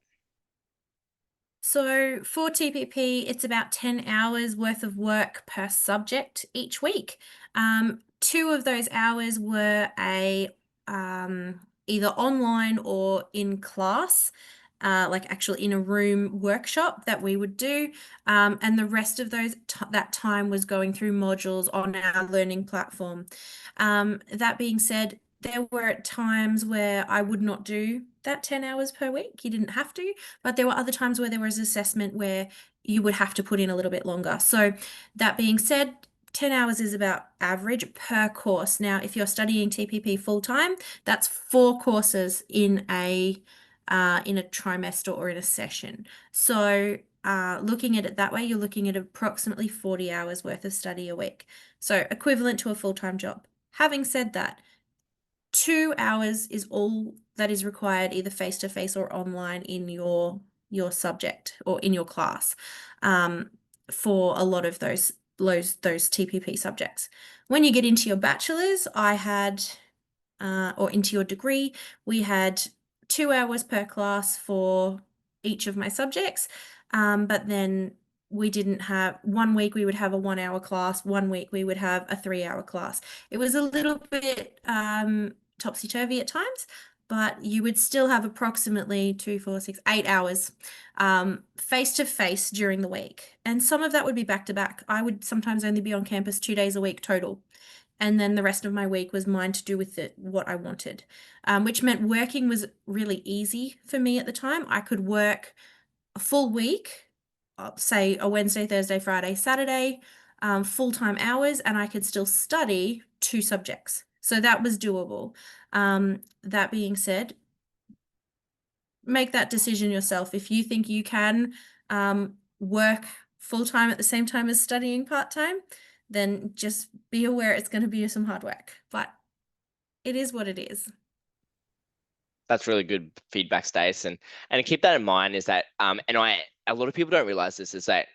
So for TPP, it's about 10 hours worth of work per subject each week. 2 of those hours were either online or in class, like actually in a room workshop that we would do. And the rest of that time was going through modules on our learning platform. That being said, there were times where I would not do that 10 hours per week. You didn't have to, but there were other times where there was assessment where you would have to put in a little bit longer. So that being said, 10 hours is about average per course. Now, if you're studying TPP full time, that's 4 courses in a trimester or in a session. So looking at it that way, you're looking at approximately 40 hours worth of study a week. So equivalent to a full-time job. Having said that, 2 hours is all that is required, either face-to-face or online in your subject or in your class, for a lot of those TPP subjects. When you get into your bachelor's, or into your degree, we had 2 hours per class for each of my subjects, but then we didn't have, one week we would have a 1 hour class, one week we would have a 3 hour class. It was a little bit topsy-turvy at times, but you would still have approximately 2, 4, 6, 8 hours face-to-face during the week. And some of that would be back-to-back. I would sometimes only be on campus 2 days a week total. And then the rest of my week was mine to do with what I wanted, which meant working was really easy for me at the time. I could work a full week, say a Wednesday, Thursday, Friday, Saturday, full-time hours, and I could still study 2 subjects. So that was doable. That being said, make that decision yourself. If you think you can work full-time at the same time as studying part-time, then just be aware it's going to be some hard work, but it is what it is. That's really good feedback, Stace, and keep that in mind is that a lot of people don't realize this, is that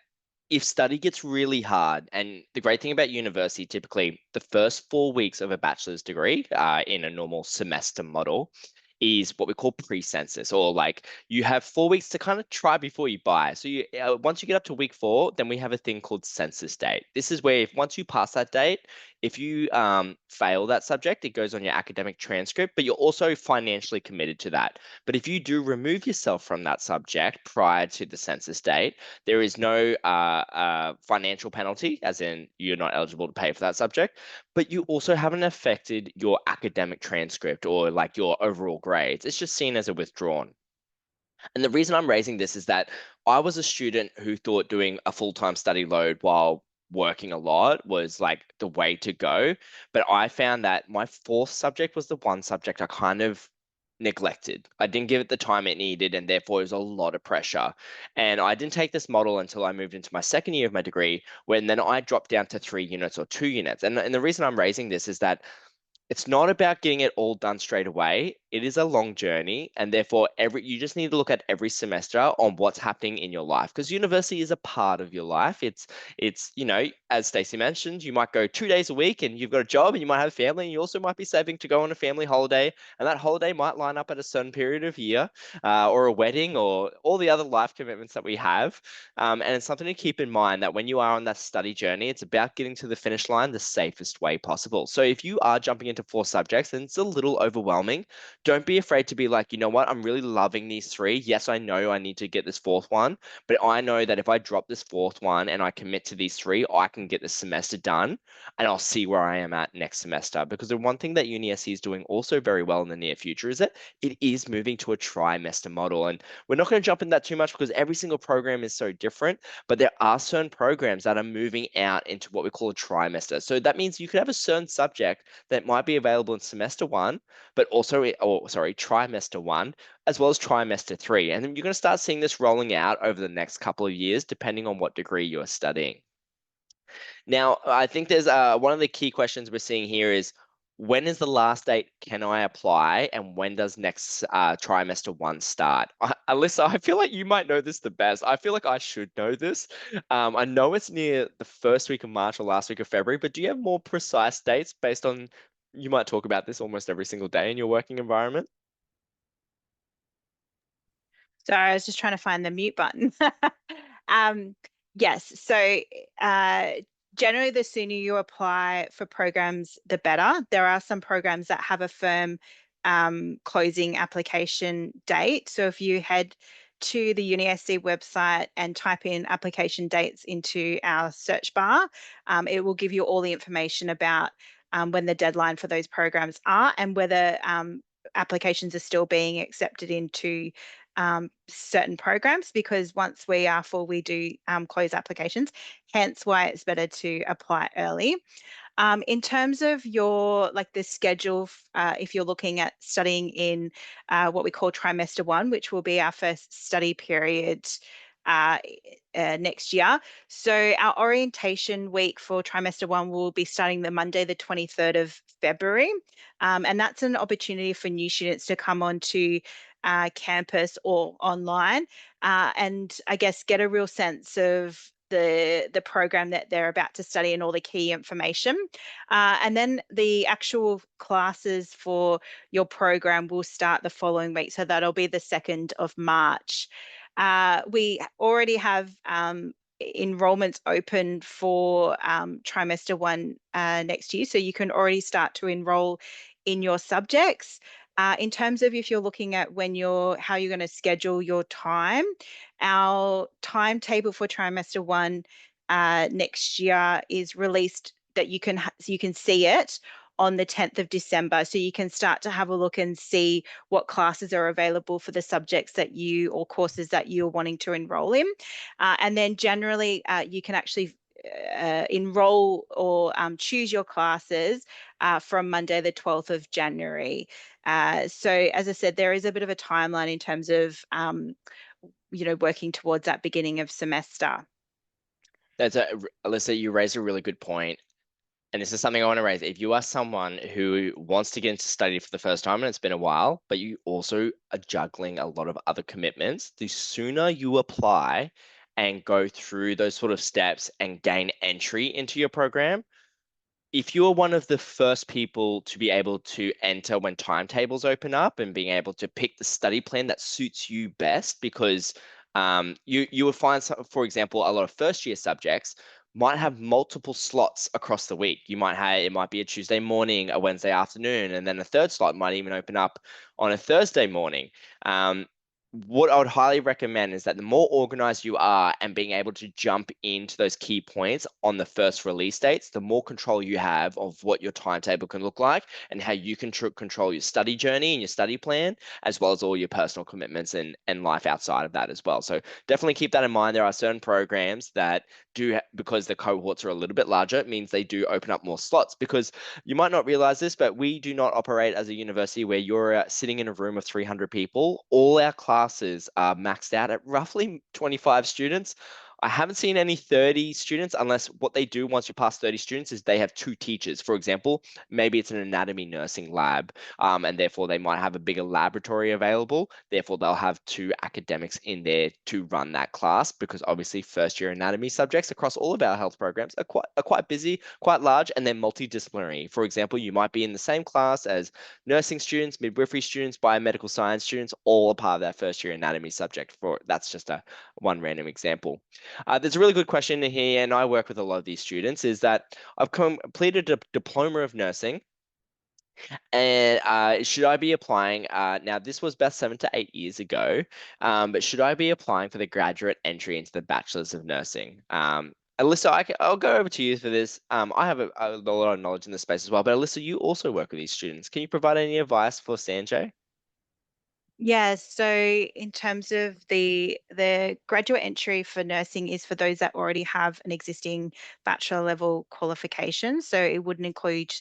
if study gets really hard, and the great thing about university, typically the first 4 weeks of a bachelor's degree in a normal semester model is what we call pre-census, or like you have 4 weeks to kind of try before you buy. So once you get up to week 4, then we have a thing called census date. This is where once you pass that date, if you fail that subject, it goes on your academic transcript, but you're also financially committed to that. But if you do remove yourself from that subject prior to the census date, there is no financial penalty, as in you're not eligible to pay for that subject, but you also haven't affected your academic transcript or like your overall grades. It's just seen as a withdrawn. And the reason I'm raising this is that I was a student who thought doing a full-time study load while working a lot was like the way to go. But I found that my 4th subject was the one subject I kind of neglected. I didn't give it the time it needed, and therefore it was a lot of pressure. And I didn't take this model until I moved into my 2nd year of my degree, when then I dropped down to 3 units or 2 units. And the reason I'm raising this is that it's not about getting it all done straight away. It is a long journey, and therefore you just need to look at every semester on what's happening in your life, because university is a part of your life. It's as Stacey mentioned, you might go 2 days a week and you've got a job and you might have a family, and you also might be saving to go on a family holiday, and that holiday might line up at a certain period of year, or a wedding, or all the other life commitments that we have. And it's something to keep in mind that when you are on that study journey, it's about getting to the finish line the safest way possible. So if you are jumping into 4 subjects and it's a little overwhelming, don't be afraid to be like, you know what, I'm really loving these 3. Yes, I know I need to get this 4th one, but I know that if I drop this 4th one and I commit to these 3, I can get this semester done, and I'll see where I am at next semester. Because the one thing that UniSC is doing also very well in the near future is that it is moving to a trimester model. And we're not going to jump in that too much because every single program is so different, but there are certain programs that are moving out into what we call a trimester. So that means you could have a certain subject that might be available in semester 1, but also, trimester 1, as well as trimester 3. And then you're going to start seeing this rolling out over the next couple of years, depending on what degree you are studying. Now, I think there's one of the key questions we're seeing here is, when is the last date can I apply, and when does next trimester 1 start? Alyssa, I feel like you might know this the best. I feel like I should know this. I know it's near the first week of March or last week of February, but do you have more precise dates based on, you might talk about this almost every single day in your working environment? Sorry, I was just trying to find the mute button. Yes, so Generally, the sooner you apply for programs, the better. There are some programs that have a firm closing application date. So if you head to the UniSC website and type in application dates into our search bar, it will give you all the information about when the deadline for those programs are and whether applications are still being accepted into certain programs, because once we are full, we do close applications, hence why it's better to apply early. In terms of your the schedule, if you're looking at studying in what we call trimester 1, which will be our first study period uh, next year. So our orientation week for trimester 1 will be starting the Monday, the 23rd of February. And that's an opportunity for new students to come onto campus or online and I guess get a real sense of the program that they're about to study and all the key information. And then the actual classes for your program will start the following week. So that'll be the 2nd of March. We already have enrollments open for trimester 1 next year. So you can already start to enroll in your subjects. In terms of if you're looking at how you're going to schedule your time, our timetable for trimester 1 next year is released that you can see it on the 10th of December. So you can start to have a look and see what classes are available for the subjects or courses that you're wanting to enroll in. And then generally you can actually enroll or choose your classes from Monday, the 12th of January. So as I said, there is a bit of a timeline in terms of, working towards that beginning of semester. Alyssa, you raised a really good point. And this is something I want to raise. If you are someone who wants to get into study for the first time and it's been a while, but you also are juggling a lot of other commitments, the sooner you apply and go through those sort of steps and gain entry into your program, if you're one of the first people to be able to enter when timetables open up and being able to pick the study plan that suits you best, because you will find, for example, a lot of first year subjects might have multiple slots across the week. It might be a Tuesday morning, a Wednesday afternoon, and then a third slot might even open up on a Thursday morning. What I would highly recommend is that the more organized you are and being able to jump into those key points on the first release dates, the more control you have of what your timetable can look like and how you can control your study journey and your study plan, as well as all your personal commitments and life outside of that as well. So definitely keep that in mind. There are certain programs that because the cohorts are a little bit larger, it means they do open up more slots, because you might not realize this, but we do not operate as a university where you're sitting in a room of 300 people. All our classes are maxed out at roughly 25 students. I haven't seen any 30 students, unless what they do once you pass 30 students is they have 2 teachers. For example, maybe it's an anatomy nursing lab, and therefore they might have a bigger laboratory available. Therefore, they'll have 2 academics in there to run that class, because obviously first year anatomy subjects across all of our health programs are quite busy, quite large, and they're multidisciplinary. For example, you might be in the same class as nursing students, midwifery students, biomedical science students, all a part of that first year anatomy subject. That's just one random example. There's a really good question here, and I work with a lot of these students, is that I've completed a diploma of nursing, and should I be applying? Now, this was about 7 to 8 years ago, but should I be applying for the graduate entry into the Bachelor's of Nursing? Alyssa, I'll go over to you for this. I have a lot of knowledge in this space as well, but Alyssa, you also work with these students. Can you provide any advice for Sanjay? Yes, so in terms of the graduate entry for nursing is for those that already have an existing bachelor level qualification. So it wouldn't include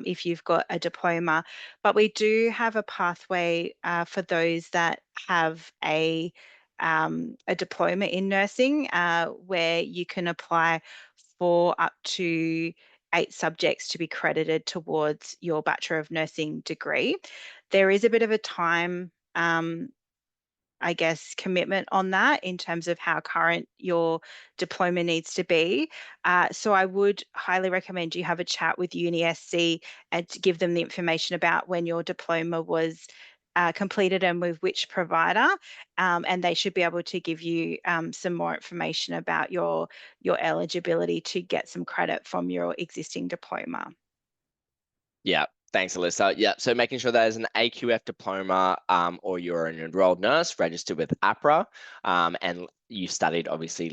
if you've got a diploma, but we do have a pathway for those that have a diploma in nursing where you can apply for up to 8 subjects to be credited towards your Bachelor of Nursing degree. There is a bit of a time I guess, commitment on that in terms of how current your diploma needs to be. So I would highly recommend you have a chat with UniSC and to give them the information about when your diploma was completed them with which provider, and they should be able to give you some more information about your eligibility to get some credit from your existing diploma. Yeah, thanks, Alyssa. Yeah, so making sure that is an AQF diploma, or you're an enrolled nurse registered with APRA, and you studied obviously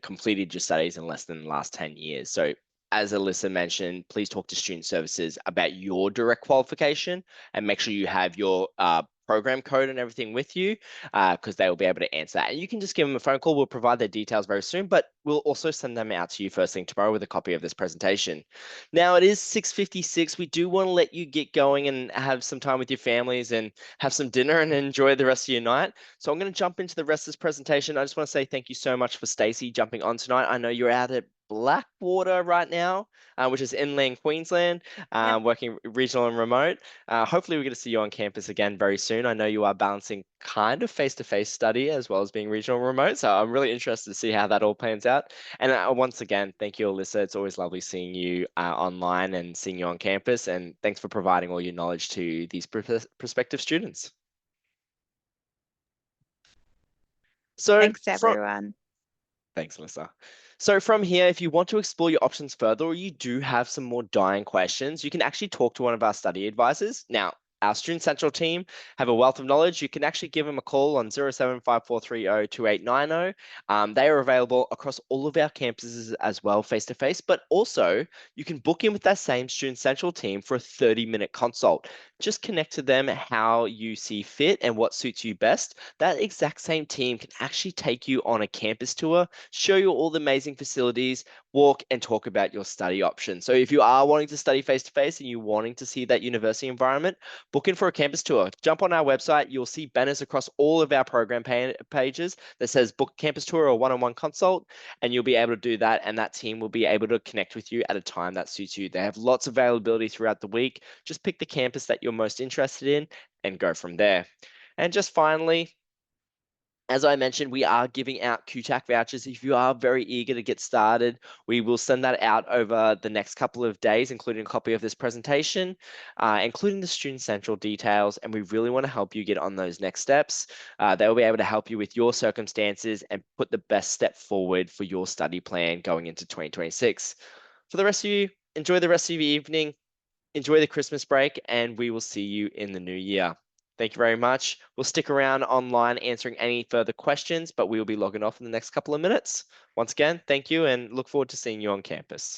completed your studies in less than the last 10 years. So as Alyssa mentioned, please talk to student services about your direct qualification and make sure you have your program code and everything with you, because they will be able to answer that. And you can just give them a phone call. We'll provide their details very soon, but we'll also send them out to you first thing tomorrow with a copy of this presentation. Now it is 6:56. We do want to let you get going and have some time with your families and have some dinner and enjoy the rest of your night. So I'm going to jump into the rest of this presentation. I just want to say thank you so much for Stacey jumping on tonight. I know you're out at Blackwater right now, which is inland Queensland, working regional and remote. Hopefully we're going to see you on campus again very soon. I know you are balancing kind of face-to-face study as well as being regional and remote. So I'm really interested to see how that all plans out. And once again, thank you, Alyssa. It's always lovely seeing you online and seeing you on campus. And thanks for providing all your knowledge to these prospective students. So Thanks, everyone. Thanks, Alyssa. So from here, if you want to explore your options further, or you do have some more dying questions, you can actually talk to one of our study advisors. Now, our Student Central team have a wealth of knowledge. You can actually give them a call on 0754302890. They are available across all of our campuses as well, face-to-face, but also you can book in with that same Student Central team for a 30-minute consult. Just connect to them how you see fit and what suits you best. That exact same team can actually take you on a campus tour, show you all the amazing facilities, walk and talk about your study options. So if you are wanting to study face-to-face and you're wanting to see that university environment, book in for a campus tour. Jump on our website. You'll see banners across all of our program pages that says book campus tour or one-on-one consult, and you'll be able to do that. And that team will be able to connect with you at a time that suits you. They have lots of availability throughout the week. Just pick the campus that you're most interested in and go from there. And just finally, as I mentioned, we are giving out QTAC vouchers. If you are very eager to get started, we will send that out over the next couple of days, including a copy of this presentation, including the Student Central details. And we really want to help you get on those next steps. They will be able to help you with your circumstances and put the best step forward for your study plan going into 2026. For the rest of you, enjoy the rest of your evening, enjoy the Christmas break, and we will see you in the new year. Thank you very much. We'll stick around online answering any further questions, but we will be logging off in the next couple of minutes. Once again, thank you and look forward to seeing you on campus.